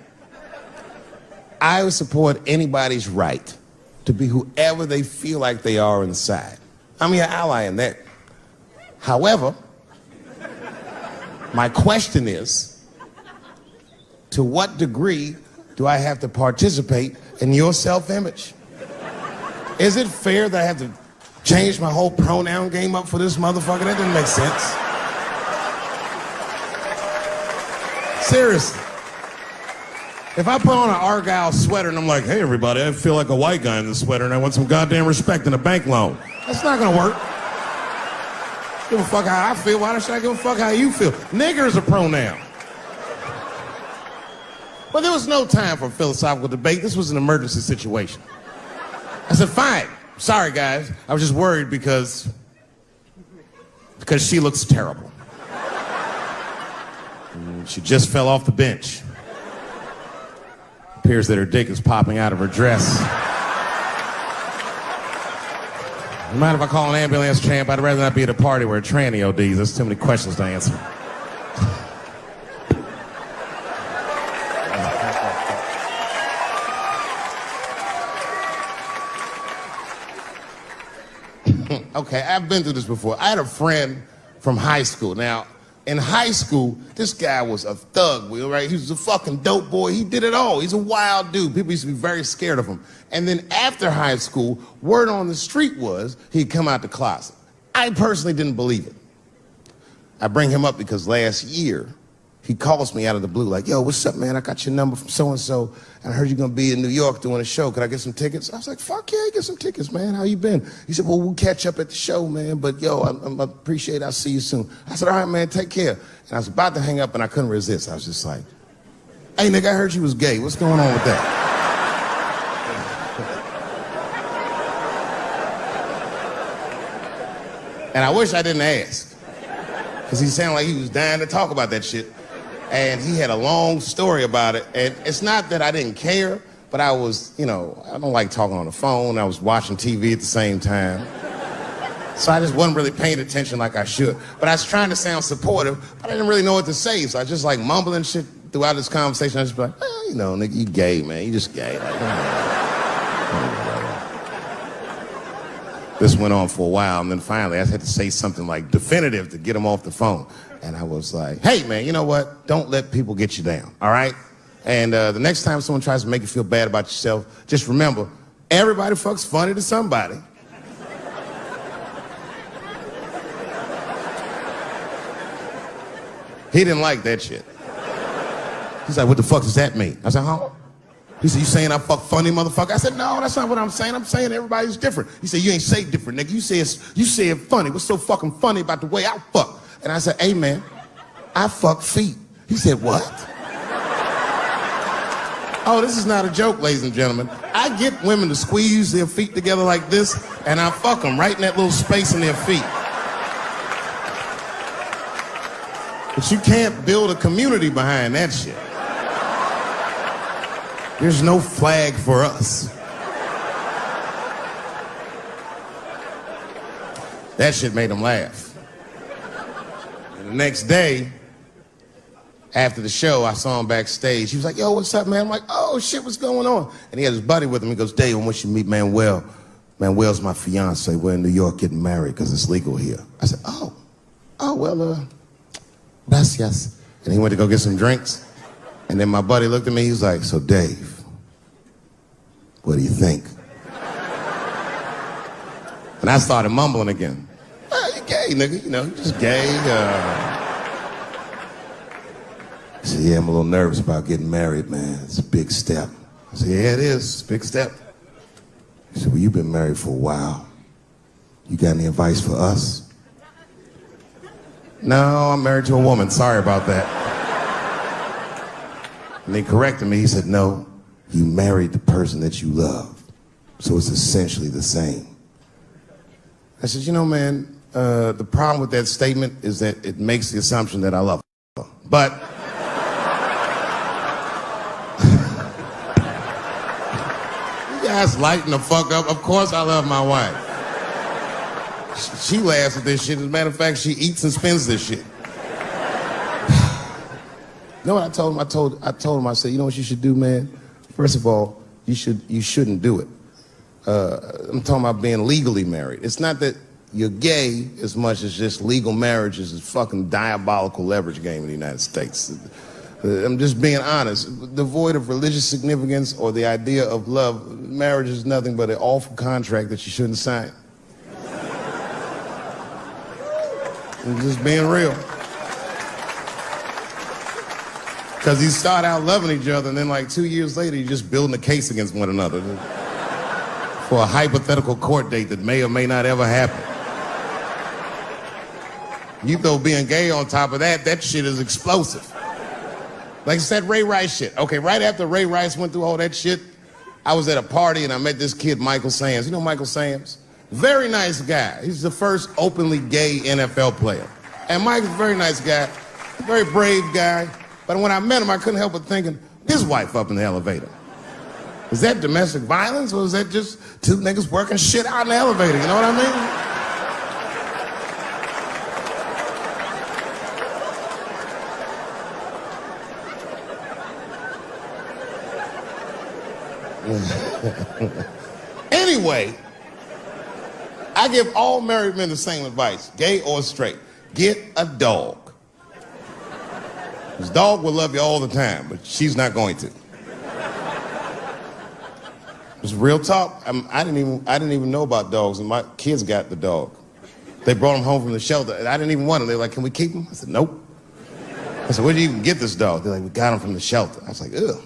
I would support anybody's right to be whoever they feel like they are inside. I'm your ally in that. However, my question is, to what degree do I have to participate in your self-image? Is it fair that I have to change my whole pronoun game up for this motherfucker? That doesn't make sense. Seriously. If I put on an Argyle sweater and I'm like, hey everybody, I feel like a white guy in this sweater and I want some goddamn respect and a bank loan. That's not gonna work. Give a fuck how I feel. Why should I give a fuck how you feel? Nigger is a pronoun. But there was no time for philosophical debate. This was an emergency situation. I said, fine. Sorry, guys. I was just worried because she looks terrible. And she just fell off the bench. Appears that her dick is popping out of her dress. You mind if I call an ambulance, champ? I'd rather not be at a party where a tranny ODs. There's too many questions to answer. Okay, I've been through this before. I had a friend from high school. Now, in high school, this guy was a thug, right? He was a fucking dope boy. He did it all. He's a wild dude. People used to be very scared of him. And then after high school, word on the street was he'd come out the closet. I personally didn't believe it. I bring him up because last year, he calls me out of the blue like, yo, what's up, man? I got your number from so-and-so, and I heard you're going to be in New York doing a show. Could I get some tickets? I was like, fuck yeah, get some tickets, man. How you been? He said, well, we'll catch up at the show, man, but yo, I appreciate it. I'll see you soon. I said, all right, man, take care. And I was about to hang up, and I couldn't resist. I was just like, hey, nigga, I heard you was gay. What's going on with that? And I wish I didn't ask, because he sounded like he was dying to talk about that shit. And he had a long story about it. And it's not that I didn't care, but I was, I don't like talking on the phone. I was watching TV at the same time. So I just wasn't really paying attention like I should. But I was trying to sound supportive, but I didn't really know what to say. So I just like mumbling shit throughout this conversation. I just be like, well, nigga, you gay, man. You just gay. This went on for a while, and then finally I had to say something like definitive to get him off the phone. And I was like, hey, man, you know what? Don't let people get you down, all right? And the next time someone tries to make you feel bad about yourself, just remember, everybody fucks funny to somebody. He didn't like that shit. He's like, what the fuck does that mean? I said, huh? He said, you saying I fuck funny, motherfucker? I said, no, that's not what I'm saying. I'm saying everybody's different. He said, you ain't say different, nigga. You said funny. What's so fucking funny about the way I fuck? And I said, hey, man, I fuck feet. He said, what? Oh, this is not a joke, ladies and gentlemen. I get women to squeeze their feet together like this, and I fuck them right in that little space in their feet. But you can't build a community behind that shit. There's no flag for us. That shit made him laugh. And the next day, after the show, I saw him backstage. He was like, yo, what's up, man? I'm like, oh, shit, what's going on? And he had his buddy with him. He goes, Dave, I want you to meet Manuel. Manuel's my fiance. We're in New York getting married because it's legal here. I said, well, gracias. And he went to go get some drinks. And then my buddy looked at me, he was like, so Dave, what do you think? And I started mumbling again. You gay, nigga, you just gay. He said, yeah, I'm a little nervous about getting married, man. It's a big step. I said, yeah, it is, it's a big step. He said, well, you've been married for a while. You got any advice for us? No, I'm married to a woman, sorry about that. And he corrected me. He said, no, you married the person that you love. So it's essentially the same. I said, man, the problem with that statement is that it makes the assumption that I love her. But you guys lighten the fuck up. Of course I love my wife. She laughs at this shit. As a matter of fact, she eats and spends this shit. You know what I told him? I told him, I said, you know what you should do, man? First of all, you shouldn't do it. I'm talking about being legally married. It's not that you're gay as much as just legal marriage is a fucking diabolical leverage game in the United States. I'm just being honest. Devoid of religious significance or the idea of love, marriage is nothing but an awful contract that you shouldn't sign. I'm just being real. Because you start out loving each other, and then like 2 years later, you're just building a case against one another for a hypothetical court date that may or may not ever happen. You throw being gay on top of that, that shit is explosive. Like I said, Ray Rice shit. Okay, right after Ray Rice went through all that shit, I was at a party and I met this kid, Michael Sams. You know Michael Sams? Very nice guy. He's the first openly gay NFL player. And Michael's a very nice guy, very brave guy. But when I met him, I couldn't help but thinking, his wife up in the elevator. Is that domestic violence, or is that just two niggas working shit out in the elevator? You know what I mean? Anyway, I give all married men the same advice, gay or straight. Get a dog. His dog will love you all the time, but she's not going to. It's real talk. I didn't even know about dogs, and my kids got the dog. They brought him home from the shelter, and I didn't even want him. They were like, can we keep him? I said, nope. I said, where'd you even get this dog? They're like, we got him from the shelter. I was like, ugh.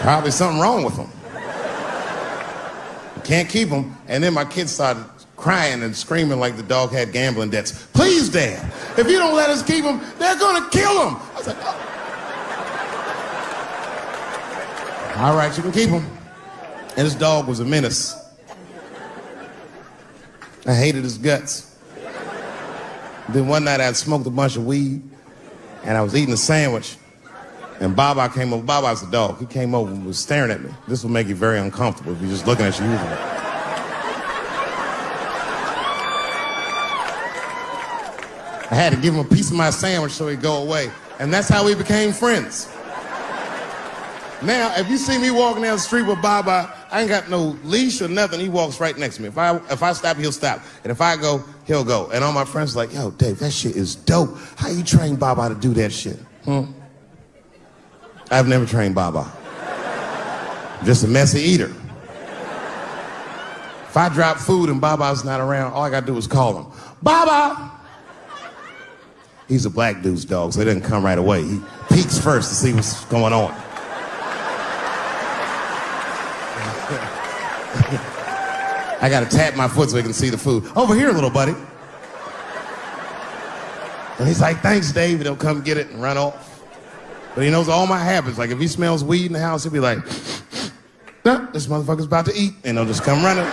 Probably something wrong with him. Can't keep him. And then my kids started crying and screaming like the dog had gambling debts. Please, Dad, if you don't let us keep him, they're gonna kill him. I was like, oh. All right, you can keep him. And this dog was a menace. I hated his guts. Then one night I smoked a bunch of weed and I was eating a sandwich. And Baba came over. Baba's the dog. He came over and was staring at me. This will make you very uncomfortable if you're just looking at you usually. I had to give him a piece of my sandwich so he'd go away. And that's how we became friends. Now, if you see me walking down the street with Baba, I ain't got no leash or nothing. He walks right next to me. If I stop, he'll stop. And if I go, he'll go. And all my friends are like, yo, Dave, that shit is dope. How you train Baba to do that shit? I've never trained Baba. Just a messy eater. If I drop food and Baba's not around, all I gotta do is call him. Baba! He's a black dude's dog, so he doesn't come right away. He peeks first to see what's going on. I gotta tap my foot so he can see the food. Over here, little buddy. And he's like, thanks, Dave. He'll come get it and run off. But he knows all my habits. Like, if he smells weed in the house, he'll be like, nah, this motherfucker's about to eat. And he'll just come running.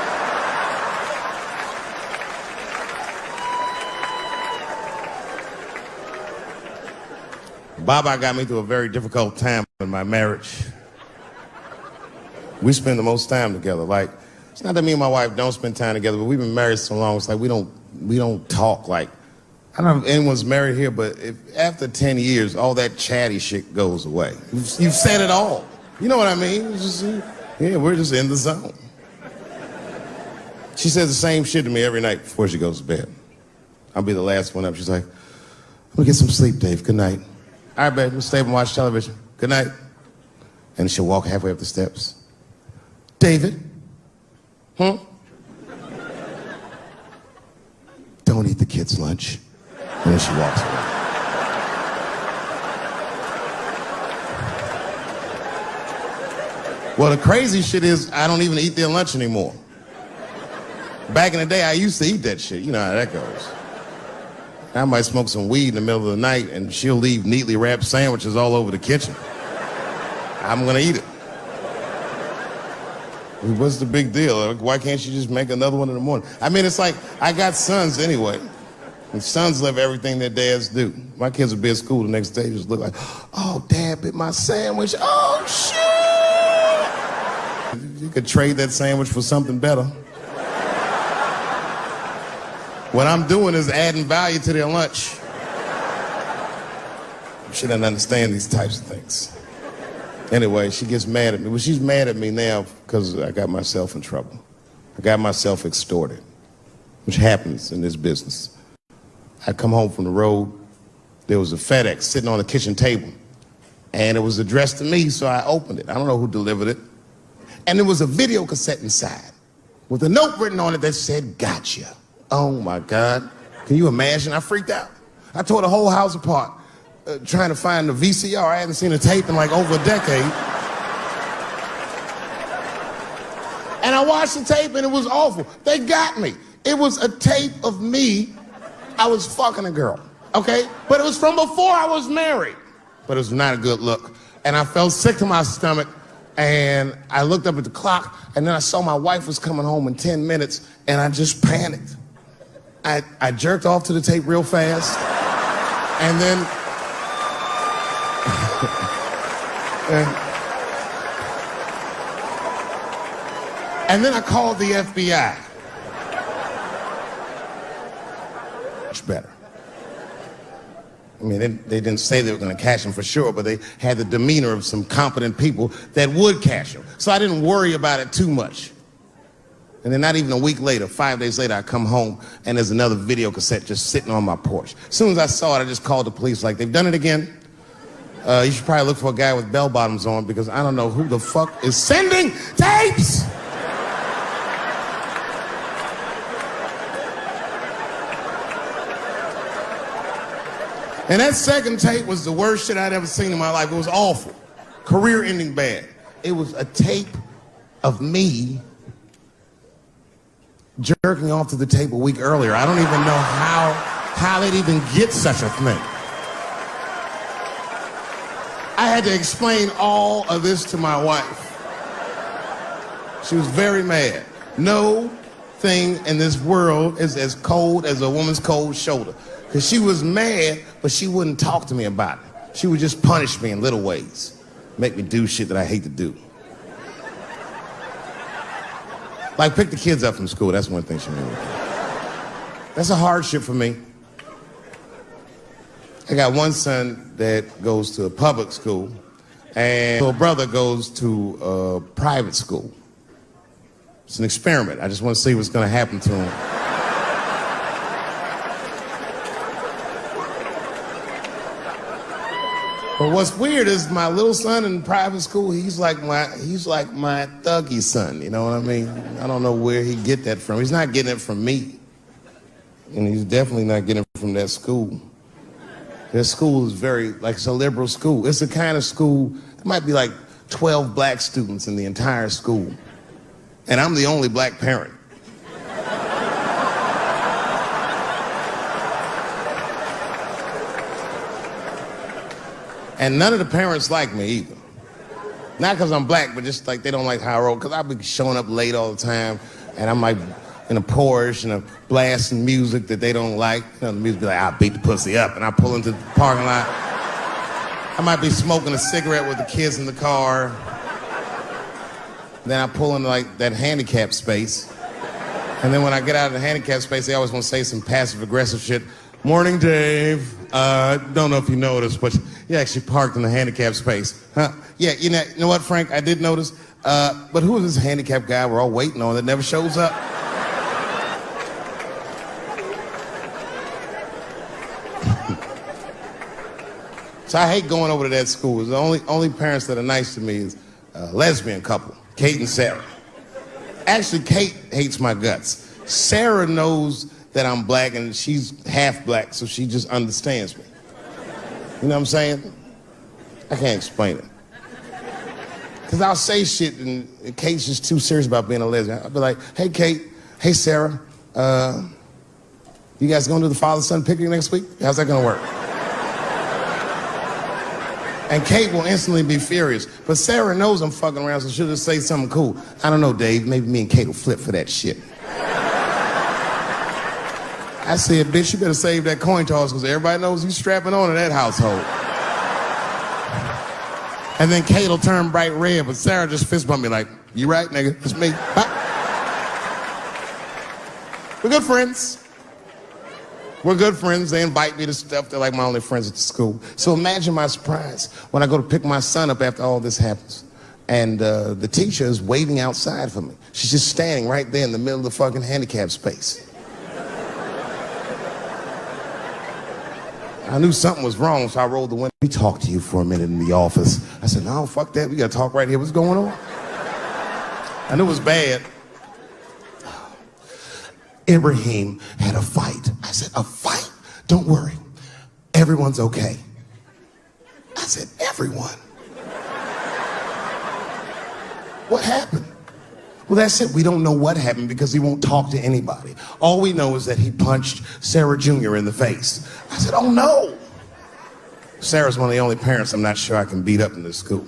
Baba got me through a very difficult time in my marriage. We spend the most time together. Like, it's not that me and my wife don't spend time together, but we've been married so long, it's like we don't talk. Like, I don't know if anyone's married here, but if after 10 years, all that chatty shit goes away. You've said it all. You know what I mean? It's just, yeah, we're just in the zone. She says the same shit to me every night before she goes to bed. I'll be the last one up. She's like, I'm gonna get some sleep, Dave. Good night. All right, babe, we'll stay up and watch television. Good night. And she'll walk halfway up the steps. David? Don't eat the kids' lunch. And then she walks away. Well, the crazy shit is I don't even eat their lunch anymore. Back in the day, I used to eat that shit. You know how that goes. I might smoke some weed in the middle of the night and she'll leave neatly wrapped sandwiches all over the kitchen. I'm gonna eat it. What's the big deal? Why can't you just make another one in the morning? I mean, it's like, I got sons anyway. And sons love everything their dads do. My kids will be at school the next day, just look like, oh, Dad bit my sandwich. Oh, shit! You could trade that sandwich for something better. What I'm doing is adding value to their lunch. She doesn't understand these types of things. Anyway, she gets mad at me. Well, she's mad at me now because I got myself in trouble. I got myself extorted, which happens in this business. I come home from the road. There was a FedEx sitting on the kitchen table, and it was addressed to me, so I opened it. I don't know who delivered it. And there was a video cassette inside with a note written on it that said, gotcha. Oh, my God. Can you imagine? I freaked out. I tore the whole house apart. Trying to find the VCR. I hadn't seen a tape in like over a decade. And I watched the tape and it was awful. They got me. It was a tape of me. I was fucking a girl, okay? But it was from before I was married. But it was not a good look. And I felt sick to my stomach and I looked up at the clock and then I saw my wife was coming home in 10 minutes and I just panicked. I jerked off to the tape real fast and then and then I called the FBI. Much better. I mean, they didn't say they were going to catch him for sure, but they had the demeanor of some competent people that would catch him. So I didn't worry about it too much. And then not even a week later, 5 days later, I come home and there's another video cassette just sitting on my porch. As soon as I saw it, I just called the police like, they've done it again. You should probably look for a guy with bell bottoms on because I don't know who the fuck is sending tapes. And that second tape was the worst shit I'd ever seen in my life. It was awful. Career-ending bad. It was a tape of me jerking off to the tape a week earlier. I don't even know how they'd even get such a thing. I had to explain all of this to my wife. She was very mad. No thing in this world is as cold as a woman's cold shoulder. Because she was mad, but she wouldn't talk to me about it. She would just punish me in little ways. Make me do shit that I hate to do. Like pick the kids up from school. That's one thing she made me do. That's a hardship for me. I got one son that goes to a public school, and my brother goes to a private school. It's an experiment. I just want to see what's going to happen to him. But what's weird is my little son in private school, he's like my thuggy son, you know what I mean? I don't know where he get that from. He's not getting it from me. And he's definitely not getting it from that school. That school is very, like, it's a liberal school. It's the kind of school, there might be like 12 black students in the entire school. And I'm the only black parent. And none of the parents like me either. Not because I'm black, but just like they don't like how I roll. Because I be showing up late all the time, and I'm like in a Porsche and a blasting music that they don't like. You know, the music be like, I'll beat the pussy up, and I pull into the parking lot. I might be smoking a cigarette with the kids in the car. Then I pull into like that handicap space. And then when I get out of the handicap space, they always want to say some passive-aggressive shit. Morning, Dave. Don't know if you noticed, but you actually parked in the handicap space. Huh? Yeah, you know what, Frank? I did notice. But who is this handicap guy we're all waiting on that never shows up? So I hate going over to that school. The only parents that are nice to me is a lesbian couple, Kate and Sarah. Actually, Kate hates my guts. Sarah knows that I'm black and she's half black, so she just understands me. You know what I'm saying? I can't explain it. Because I'll say shit and Kate's just too serious about being a lesbian. I'll be like, hey, Kate, hey, Sarah, you guys going to do the father-son picnic next week? How's that going to work? And Kate will instantly be furious. But Sarah knows I'm fucking around, so she'll just say something cool. I don't know, Dave, maybe me and Kate will flip for that shit. I said, bitch, you better save that coin toss because everybody knows you strapping on in that household. And then Kate will turn bright red, but Sarah just fist bump me like, you right, nigga? It's me. Huh? We're good friends. We're good friends. They invite me to stuff. They're like my only friends at the school. So imagine my surprise when I go to pick my son up after all this happens. And the teacher is waiting outside for me. She's just standing right there in the middle of the fucking handicap space. I knew something was wrong, so I rolled the window. We talked to you for a minute in the office. I said, no, fuck that. We got to talk right here. What's going on? I knew it was bad. Ibrahim had a fight. I said, a fight? Don't worry. Everyone's okay. I said, everyone? What happened? Well, that's it. We don't know what happened because he won't talk to anybody. All we know is that he punched Sarah Jr. in the face. I said, oh no. Sarah's one of the only parents I'm not sure I can beat up in this school.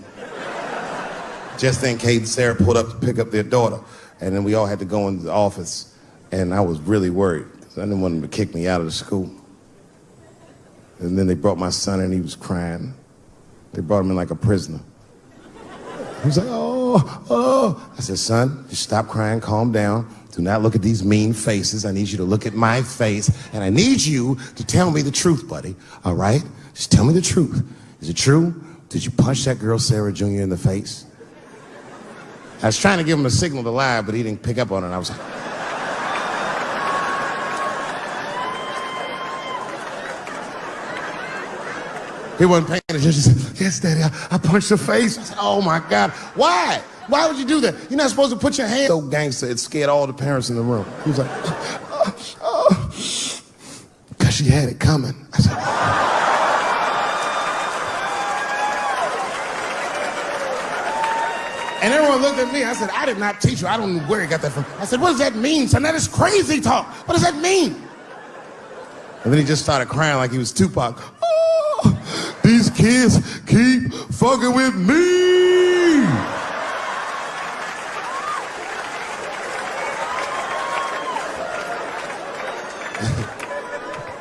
Just then, Kate and Sarah pulled up to pick up their daughter, and then we all had to go into the office, and I was really worried because I didn't want them to kick me out of the school. And then they brought my son in, he was crying. They brought him in like a prisoner. He was like, oh. I said, son, just stop crying, calm down. Do not look at these mean faces. I need you to look at my face, and I need you to tell me the truth, buddy, all right? Just tell me the truth. Is it true? Did you punch that girl, Sarah Jr., in the face? I was trying to give him a signal to lie, but he didn't pick up on it. I was like, he wasn't paying attention. He said, yes, Daddy, I punched her face. I said, oh, my God. Why? Why would you do that? You're not supposed to put your hand... So gangster, it scared all the parents in the room. He was like, because she had it coming. I said, And everyone looked at me. I said, I did not teach you. I don't know where he got that from. I said, what does that mean, son? That is crazy talk. What does that mean? And then he just started crying like he was Tupac. Oh, these kids keep fucking with me.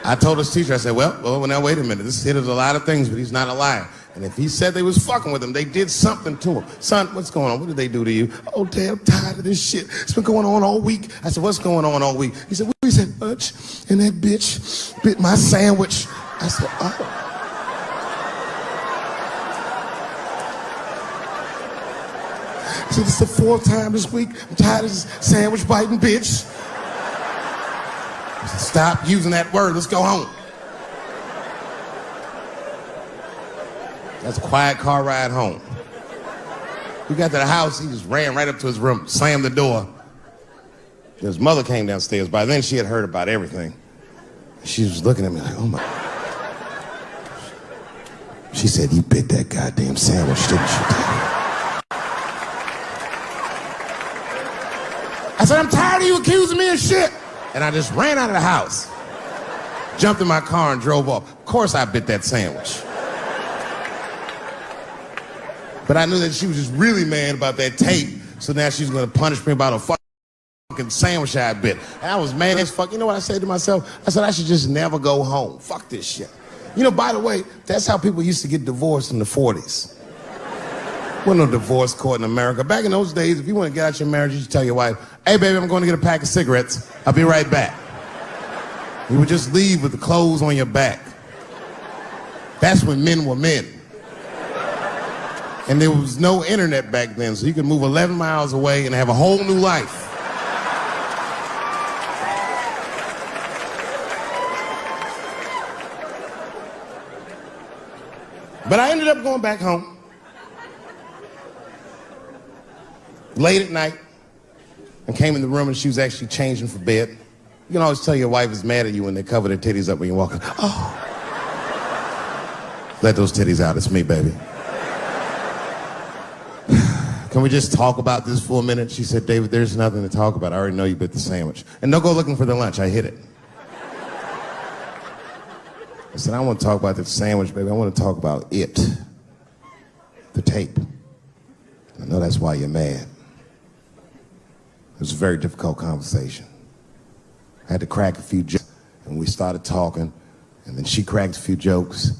I told his teacher, I said, well, now wait a minute. This kid is a lot of things, but he's not a liar. And if he said they was fucking with him, they did something to him. Son, what's going on? What did they do to you? Oh, Dad, I'm tired of this shit. It's been going on all week. I said, what's going on all week? He said, he said, Butch, and that bitch bit my sandwich. I said, oh. He said, it's the 4th time this week. I'm tired of this sandwich biting bitch. I said, stop using that word. Let's go home. That's a quiet car ride home. We got to the house, he just ran right up to his room, slammed the door. His mother came downstairs. By then, she had heard about everything. She was looking at me like, oh my. She said, you bit that goddamn sandwich, didn't you, Daddy? I said, I'm tired of you accusing me of shit. And I just ran out of the house, jumped in my car and drove off. Of course I bit that sandwich. But I knew that she was just really mad about that tape, so now she's gonna punish me about a fucking sandwich I bit. And I was mad as fuck. You know what I said to myself? I said, I should just never go home. Fuck this shit. You know, by the way, that's how people used to get divorced in the 40s. Wasn't no divorce court in America. Back in those days, if you want to get out your marriage, you should tell your wife, hey, baby, I'm going to get a pack of cigarettes. I'll be right back. You would just leave with the clothes on your back. That's when men were men. And there was no internet back then, so you could move 11 miles away and have a whole new life. But I ended up going back home. Late at night, and came in the room and she was actually changing for bed. You can always tell your wife is mad at you when they cover their titties up when you're walking. Oh. Let those titties out, it's me, baby. Can we just talk about this for a minute? She said, David, there's nothing to talk about. I already know you bit the sandwich. And don't go looking for the lunch, I hid it. I said, I don't want to talk about the sandwich, baby. I want to talk about it. The tape. I know that's why you're mad. It was a very difficult conversation. I had to crack a few jokes, and we started talking, and then she cracked a few jokes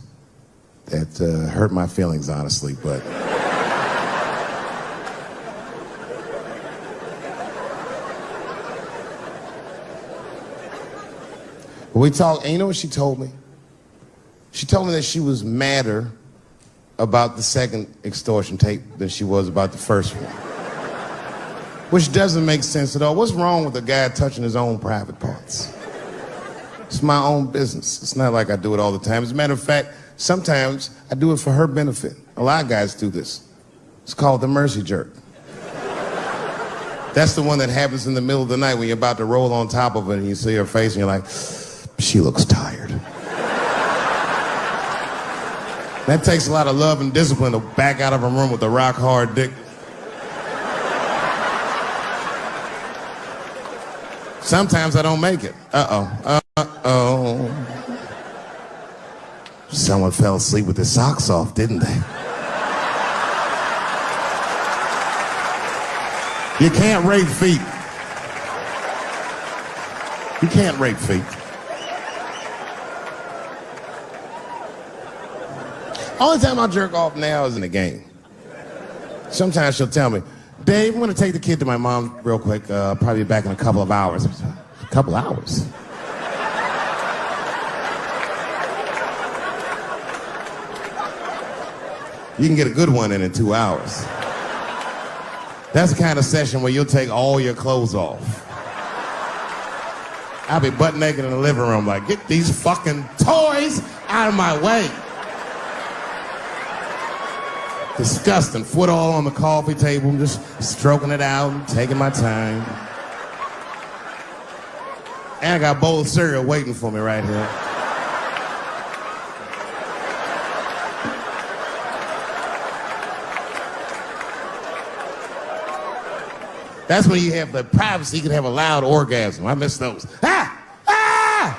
that hurt my feelings, honestly, but... We talked, and you know what she told me? She told me that she was madder about the second extortion tape than she was about the first one. Which doesn't make sense at all. What's wrong with a guy touching his own private parts? It's my own business. It's not like I do it all the time. As a matter of fact, sometimes I do it for her benefit. A lot of guys do this. It's called the mercy jerk. That's the one that happens in the middle of the night when you're about to roll on top of it and you see her face and you're like, she looks tired. That takes a lot of love and discipline to back out of a room with a rock hard dick. Sometimes I don't make it. Uh-oh. Someone fell asleep with their socks off, didn't they? You can't rape feet. You can't rape feet. Only time I jerk off now is in the game. Sometimes she'll tell me, Dave, I'm going to take the kid to my mom real quick. Probably back in a couple of hours. A couple hours? You can get a good one in 2 hours. That's the kind of session where you'll take all your clothes off. I'll be butt naked in the living room like, get these fucking toys out of my way. Disgusting. Foot all on the coffee table, just stroking it out and taking my time. And I got a bowl of cereal waiting for me right here. That's when you have the privacy, you can have a loud orgasm. I miss those. Ah! Ah!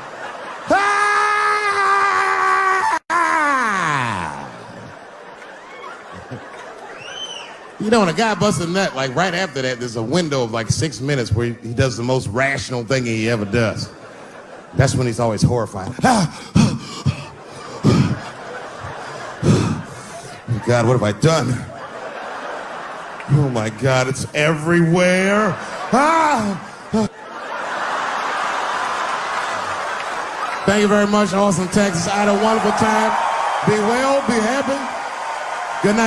Ah! You know, when a guy busts a nut, like right after that, there's a window of like 6 minutes where he does the most rational thing he ever does. That's when he's always horrified. Ah! Oh God, what have I done? Oh my God, it's everywhere. Ah! Thank you very much, Austin, Texas. I had a wonderful time. Be well, be happy. Good night.